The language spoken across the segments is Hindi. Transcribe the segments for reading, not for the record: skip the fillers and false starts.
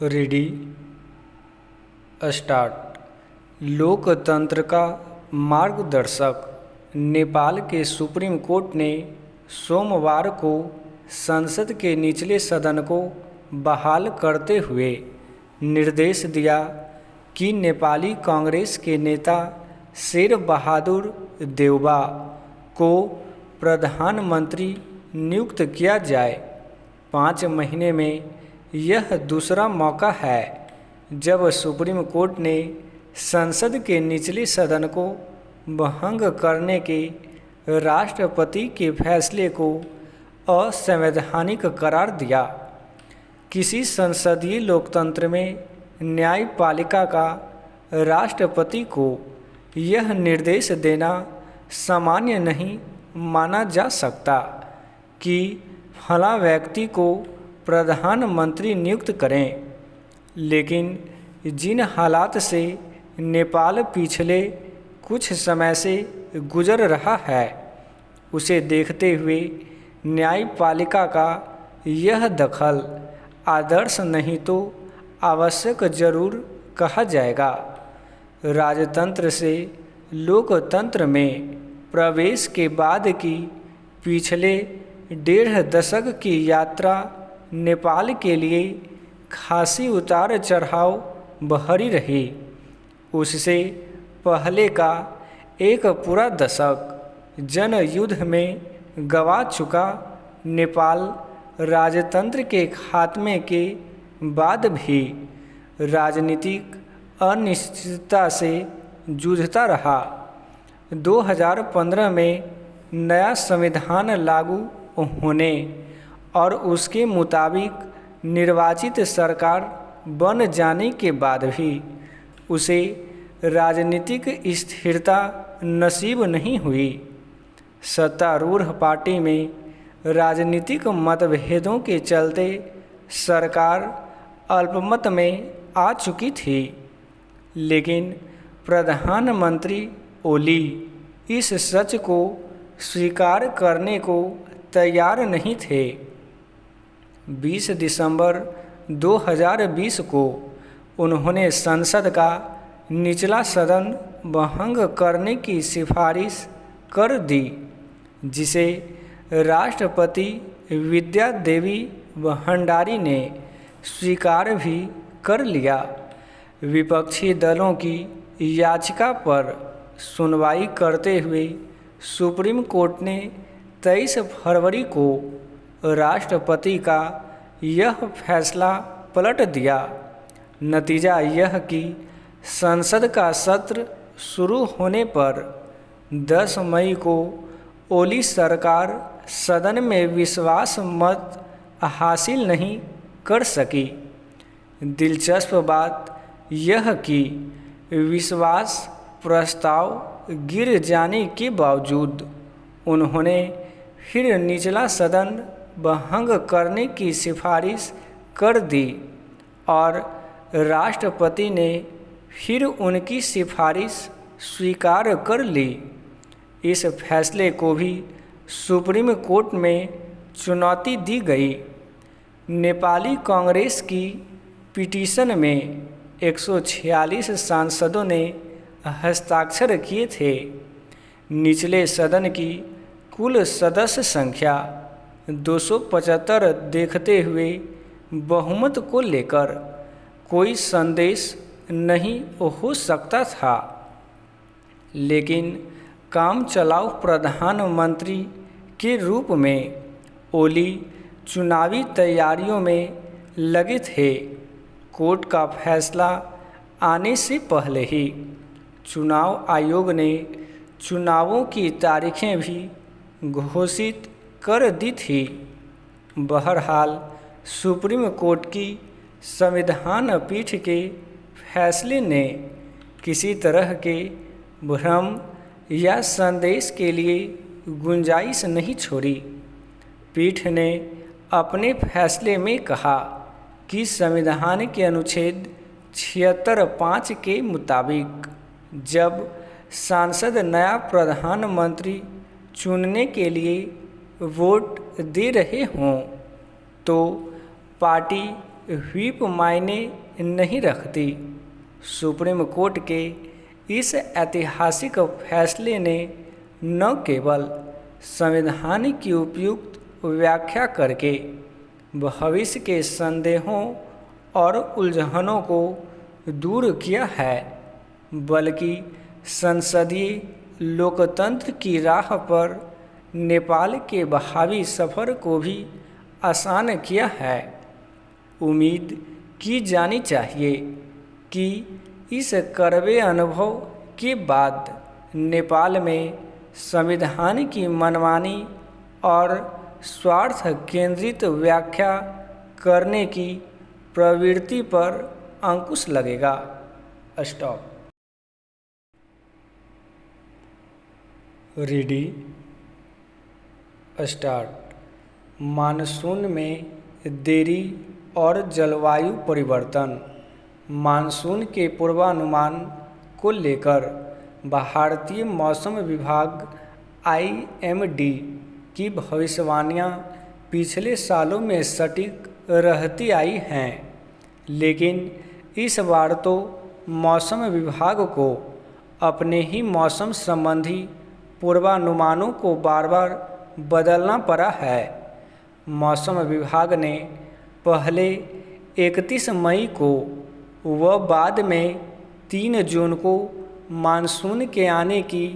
Ready start. लोकतंत्र का मार्गदर्शक नेपाल के सुप्रीम कोर्ट ने सोमवार को संसद के निचले सदन को बहाल करते हुए निर्देश दिया कि नेपाली कांग्रेस के नेता शेर बहादुर देउबा को प्रधानमंत्री नियुक्त किया जाए। 5 महीने में यह दूसरा मौका है जब सुप्रीम कोर्ट ने संसद के निचले सदन को भंग करने के राष्ट्रपति के फैसले को असंवैधानिक करार दिया। किसी संसदीय लोकतंत्र में न्यायपालिका का राष्ट्रपति को यह निर्देश देना सामान्य नहीं माना जा सकता कि फला व्यक्ति को प्रधानमंत्री नियुक्त करें, लेकिन जिन हालात से नेपाल पिछले कुछ समय से गुजर रहा है उसे देखते हुए न्यायपालिका का यह दखल आदर्श नहीं तो आवश्यक जरूर कहा जाएगा। राजतंत्र से लोकतंत्र में प्रवेश के बाद की पिछले 1.5 दशक की यात्रा नेपाल के लिए खासी उतार चढ़ाव भरी रही। उससे पहले का एक पूरा दशक जनयुद्ध में गंवा चुका नेपाल राजतंत्र के खात्मे के बाद भी राजनीतिक अनिश्चितता से जूझता रहा। 2015 में नया संविधान लागू होने और उसके मुताबिक निर्वाचित सरकार बन जाने के बाद भी उसे राजनीतिक स्थिरता नसीब नहीं हुई। सत्तारूढ़ पार्टी में राजनीतिक मतभेदों के चलते सरकार अल्पमत में आ चुकी थी, लेकिन प्रधानमंत्री ओली इस सच को स्वीकार करने को तैयार नहीं थे। 20 दिसंबर 2020 को उन्होंने संसद का निचला सदन भंग करने की सिफारिश कर दी, जिसे राष्ट्रपति विद्या देवी भंडारी ने स्वीकार भी कर लिया। विपक्षी दलों की याचिका पर सुनवाई करते हुए सुप्रीम कोर्ट ने 23 फरवरी को राष्ट्रपति का यह फैसला पलट दिया। नतीजा यह कि संसद का सत्र शुरू होने पर 10 मई को ओली सरकार सदन में विश्वास मत हासिल नहीं कर सकी। दिलचस्प बात यह कि विश्वास प्रस्ताव गिर जाने के बावजूद उन्होंने फिर निचला सदन भंग करने की सिफारिश कर दी और राष्ट्रपति ने फिर उनकी सिफारिश स्वीकार कर ली। इस फैसले को भी सुप्रीम कोर्ट में चुनौती दी गई। नेपाली कांग्रेस की पिटीशन में 146 सांसदों ने हस्ताक्षर किए थे। निचले सदन की कुल सदस्य संख्या 275 देखते हुए बहुमत को लेकर कोई संदेश नहीं हो सकता था, लेकिन काम चलाऊ प्रधानमंत्री के रूप में ओली चुनावी तैयारियों में लगे थे। कोर्ट का फैसला आने से पहले ही चुनाव आयोग ने चुनावों की तारीखें भी घोषित कर दी थी। बहरहाल सुप्रीम कोर्ट की संविधान पीठ के फैसले ने किसी तरह के भ्रम या संदेश के लिए गुंजाइश नहीं छोड़ी। पीठ ने अपने फैसले में कहा कि संविधान के अनुच्छेद 76(5) के मुताबिक जब सांसद नया प्रधानमंत्री चुनने के लिए वोट दे रहे हों तो पार्टी व्हिप मायने नहीं रखती। सुप्रीम कोर्ट के इस ऐतिहासिक फैसले ने न केवल संविधान की उपयुक्त व्याख्या करके भविष्य के संदेहों और उलझनों को दूर किया है, बल्कि संसदीय लोकतंत्र की राह पर नेपाल के भावी सफ़र को भी आसान किया है। उम्मीद की जानी चाहिए कि इस कड़वे अनुभव के बाद नेपाल में संविधान की मनमानी और स्वार्थ केंद्रित व्याख्या करने की प्रवृत्ति पर अंकुश लगेगा। स्टॉप। Ready, start. मानसून में देरी और जलवायु परिवर्तन। मानसून के पूर्वानुमान को लेकर भारतीय मौसम विभाग IMD की भविष्यवाणियाँ पिछले सालों में सटीक रहती आई हैं, लेकिन इस बार तो मौसम विभाग को अपने ही मौसम संबंधी पूर्वानुमानों को बार बार बदलना पड़ा है। मौसम विभाग ने पहले 31 मई को व बाद में 3 जून को मानसून के आने की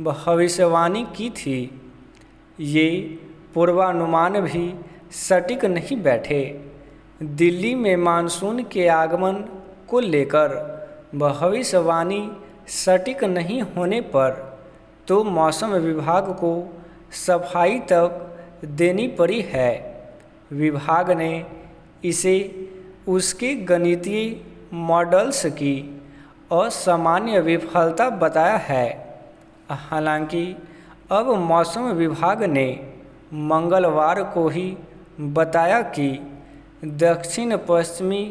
भविष्यवाणी की थी। ये पूर्वानुमान भी सटीक नहीं बैठे। दिल्ली में मानसून के आगमन को लेकर भविष्यवाणी सटीक नहीं होने पर तो मौसम विभाग को सफाई तक देनी पड़ी है। विभाग ने इसे उसके गणितीय मॉडल्स की असामान्य विफलता बताया है। हालांकि अब मौसम विभाग ने मंगलवार को ही बताया कि दक्षिण पश्चिमी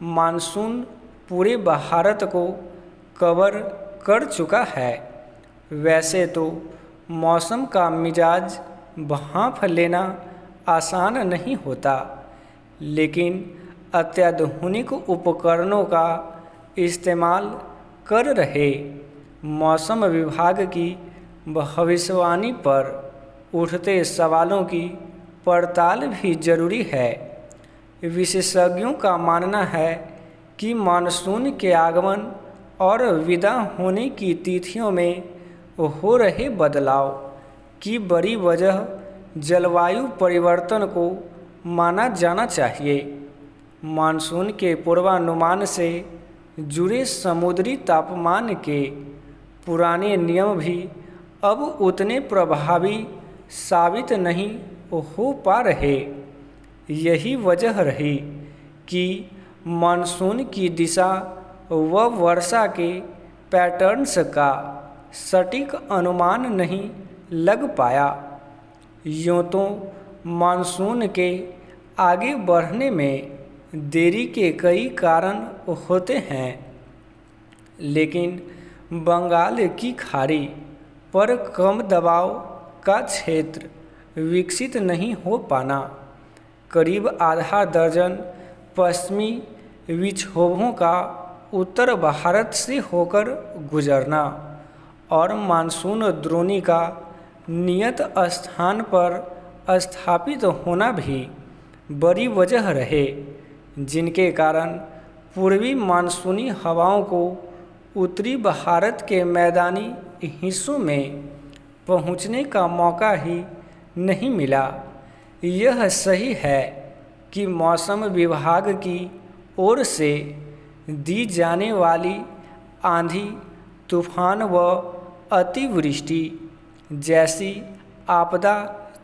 मानसून पूरे भारत को कवर कर चुका है। वैसे तो मौसम का मिजाज भांप लेना आसान नहीं होता, लेकिन अत्याधुनिक उपकरणों का इस्तेमाल कर रहे मौसम विभाग की भविष्यवाणी पर उठते सवालों की पड़ताल भी जरूरी है। विशेषज्ञों का मानना है कि मानसून के आगमन और विदा होने की तिथियों में हो रहे बदलाव की बड़ी वजह जलवायु परिवर्तन को माना जाना चाहिए। मानसून के पूर्वानुमान से जुड़े समुद्री तापमान के पुराने नियम भी अब उतने प्रभावी साबित नहीं हो पा रहे। यही वजह रही कि मानसून की दिशा व वर्षा के पैटर्न्स का सटीक अनुमान नहीं लग पाया। यूँ तो मानसून के आगे बढ़ने में देरी के कई कारण होते हैं, लेकिन बंगाल की खाड़ी पर कम दबाव का क्षेत्र विकसित नहीं हो पाना, करीब आधा दर्जन पश्चिमी विक्षोभों का उत्तर भारत से होकर गुजरना और मानसून द्रोणी का नियत स्थान पर स्थापित होना भी बड़ी वजह रहे, जिनके कारण पूर्वी मानसूनी हवाओं को उत्तरी भारत के मैदानी हिस्सों में पहुंचने का मौका ही नहीं मिला। यह सही है कि मौसम विभाग की ओर से दी जाने वाली आंधी, तूफान व अतिवृष्टि जैसी आपदा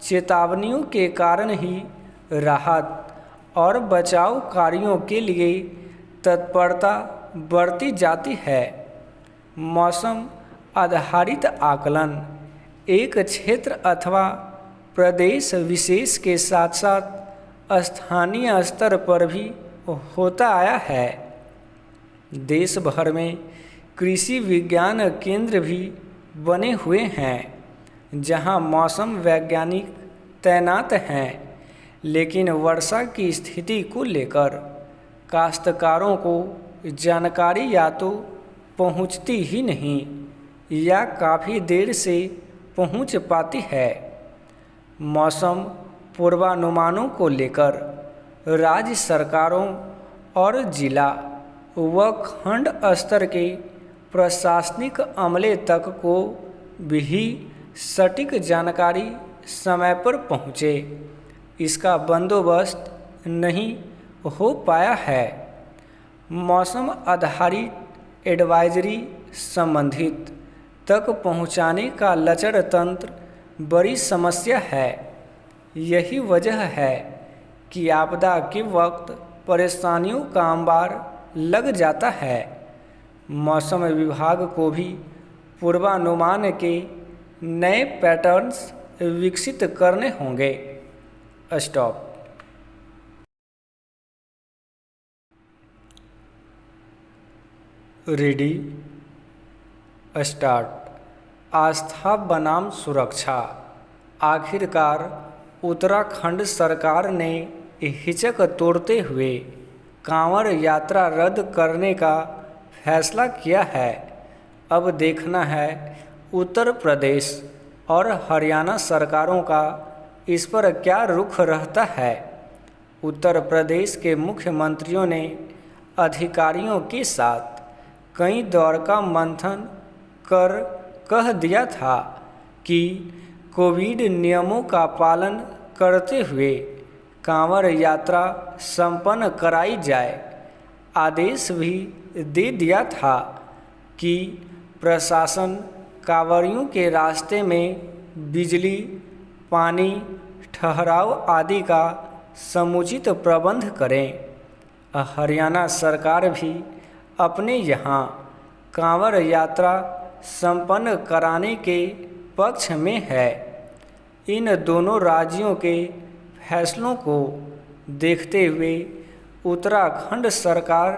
चेतावनियों के कारण ही राहत और बचाव कार्यों के लिए तत्परता बरती जाती है। मौसम आधारित आकलन एक क्षेत्र अथवा प्रदेश विशेष के साथ साथ स्थानीय स्तर पर भी होता आया है। देश भर में कृषि विज्ञान केंद्र भी बने हुए हैं, जहां मौसम वैज्ञानिक तैनात हैं, लेकिन वर्षा की स्थिति को लेकर काश्तकारों को जानकारी या तो पहुंचती ही नहीं या काफ़ी देर से पहुंच पाती है। मौसम पूर्वानुमानों को लेकर राज्य सरकारों और जिला व खंड स्तर के प्रशासनिक अमले तक को भी सटीक जानकारी समय पर पहुँचे, इसका बंदोबस्त नहीं हो पाया है। मौसम आधारित एडवाइजरी संबंधित तक पहुँचाने का लचर तंत्र बड़ी समस्या है। यही वजह है कि आपदा के वक्त परेशानियों का अंबार लग जाता है। मौसम विभाग को भी पूर्वानुमान के नए पैटर्न्स विकसित करने होंगे। स्टॉप। Ready start. आस्था बनाम सुरक्षा। आखिरकार उत्तराखंड सरकार ने हिचक तोड़ते हुए कांवड़ यात्रा रद्द करने का फैसला किया है। अब देखना है उत्तर प्रदेश और हरियाणा सरकारों का इस पर क्या रुख रहता है। उत्तर प्रदेश के मुख्यमंत्रियों ने अधिकारियों के साथ कई दौर का मंथन कर कह दिया था कि कोविड नियमों का पालन करते हुए कांवड़ यात्रा संपन्न कराई जाए। आदेश भी दे दिया था कि प्रशासन कांवड़ियों के रास्ते में बिजली, पानी, ठहराव आदि का समुचित प्रबंध करें। हरियाणा सरकार भी अपने यहाँ कांवड़ यात्रा संपन्न कराने के पक्ष में है। इन दोनों राज्यों के फैसलों को देखते हुए उत्तराखंड सरकार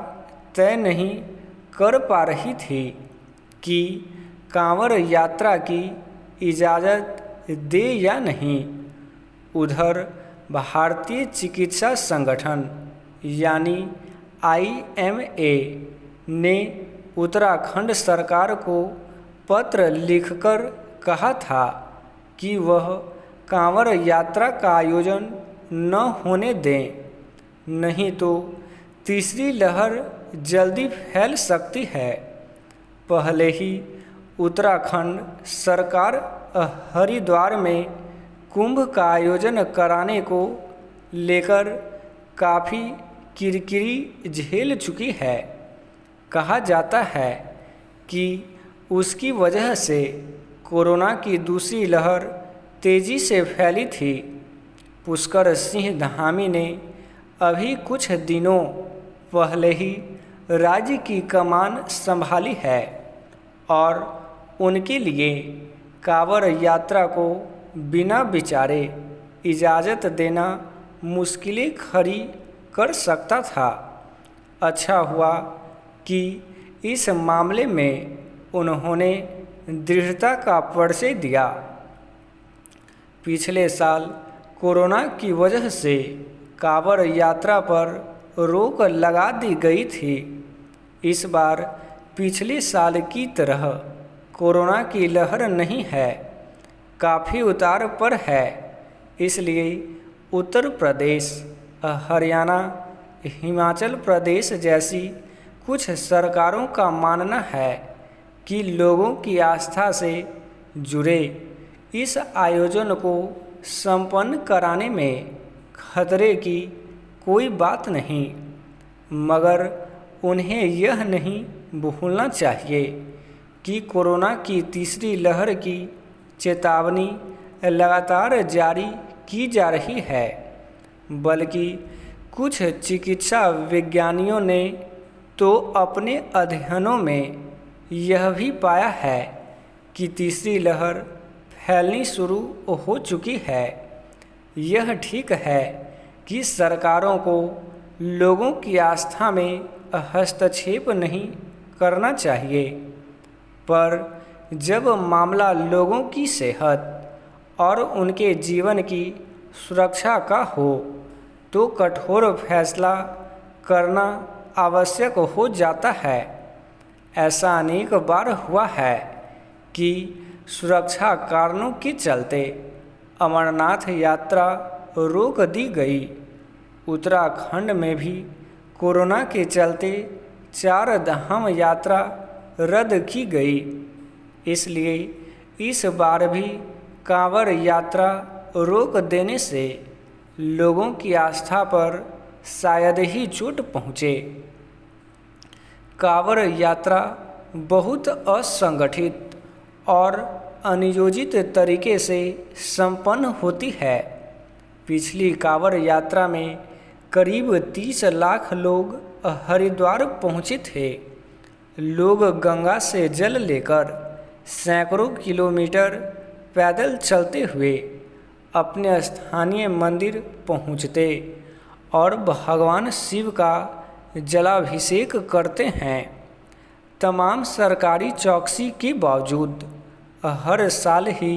तय नहीं कर पा रही थी कि कांवड़ यात्रा की इजाज़त दे या नहीं। उधर भारतीय चिकित्सा संगठन यानी IMA ने उत्तराखंड सरकार को पत्र लिखकर कहा था कि वह कांवड़ यात्रा का आयोजन न होने दें, नहीं तो तीसरी लहर जल्दी फैल सकती है। पहले ही उत्तराखंड सरकार हरिद्वार में कुंभ का आयोजन कराने को लेकर काफ़ी किरकिरी झेल चुकी है। कहा जाता है कि उसकी वजह से कोरोना की दूसरी लहर तेज़ी से फैली थी। पुष्कर सिंह धामी ने अभी कुछ दिनों पहले ही राज्य की कमान संभाली है और उनके लिए कांवड़ यात्रा को बिना विचारे इजाज़त देना मुश्किलें खड़ी कर सकता था। अच्छा हुआ कि इस मामले में उन्होंने दृढ़ता का परिचय दिया। पिछले साल कोरोना की वजह से कांवड़ यात्रा पर रोक लगा दी गई थी। इस बार पिछले साल की तरह कोरोना की लहर नहीं है, काफ़ी उतार पर है। इसलिए उत्तर प्रदेश, हरियाणा, हिमाचल प्रदेश जैसी कुछ सरकारों का मानना है कि लोगों की आस्था से जुड़े इस आयोजन को संपन्न कराने में खतरे की कोई बात नहीं, मगर उन्हें यह नहीं भूलना चाहिए कि कोरोना की तीसरी लहर की चेतावनी लगातार जारी की जा रही है। बल्कि कुछ चिकित्सा विज्ञानियों ने तो अपने अध्ययनों में यह भी पाया है कि तीसरी लहर फैलनी शुरू हो चुकी है। यह ठीक है कि सरकारों को लोगों की आस्था में हस्तक्षेप नहीं करना चाहिए, पर जब मामला लोगों की सेहत और उनके जीवन की सुरक्षा का हो तो कठोर फैसला करना आवश्यक हो जाता है। ऐसा अनेक बार हुआ है कि सुरक्षा कारणों के चलते अमरनाथ यात्रा रोक दी गई। उत्तराखंड में भी कोरोना के चलते 4 धाम यात्रा रद्द की गई। इसलिए इस बार भी कांवड़ यात्रा रोक देने से लोगों की आस्था पर शायद ही चोट पहुँचे। कांवड़ यात्रा बहुत असंगठित और अनियोजित तरीके से संपन्न होती है। पिछली कांवड़ यात्रा में करीब 30 लाख लोग हरिद्वार पहुँचे थे। लोग गंगा से जल लेकर सैकड़ों किलोमीटर पैदल चलते हुए अपने स्थानीय मंदिर पहुँचते और भगवान शिव का जलाभिषेक करते हैं। तमाम सरकारी चौकसी के बावजूद हर साल ही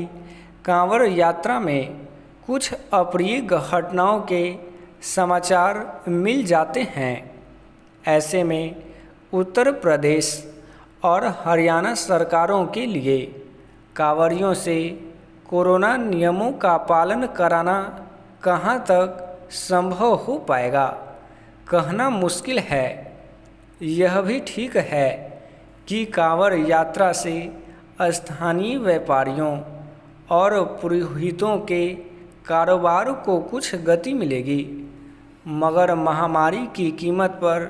कांवड़ यात्रा में कुछ अप्रिय घटनाओं के समाचार मिल जाते हैं। ऐसे में उत्तर प्रदेश और हरियाणा सरकारों के लिए कांवड़ियों से कोरोना नियमों का पालन कराना कहां तक संभव हो पाएगा, कहना मुश्किल है। यह भी ठीक है कि कांवड़ यात्रा से स्थानीय व्यापारियों और पुरोहितों के कारोबार को कुछ गति मिलेगी, मगर महामारी की कीमत पर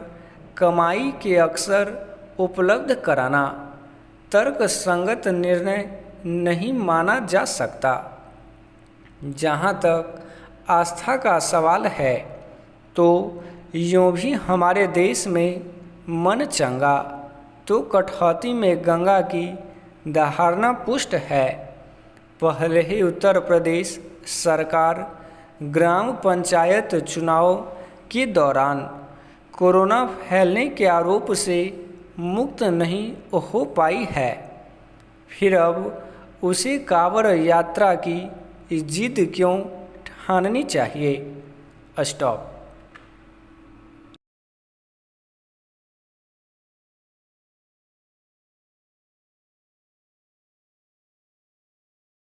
कमाई के अवसर उपलब्ध कराना तर्कसंगत निर्णय नहीं माना जा सकता। जहाँ तक आस्था का सवाल है तो यूँ भी हमारे देश में मन चंगा तो कटौती में गंगा की धारणा पुष्ट है। पहले ही उत्तर प्रदेश सरकार ग्राम पंचायत चुनाव के दौरान कोरोना फैलने के आरोप से मुक्त नहीं हो पाई है, फिर अब उसे कांवड़ यात्रा की जिद क्यों ठाननी चाहिए। स्टॉप।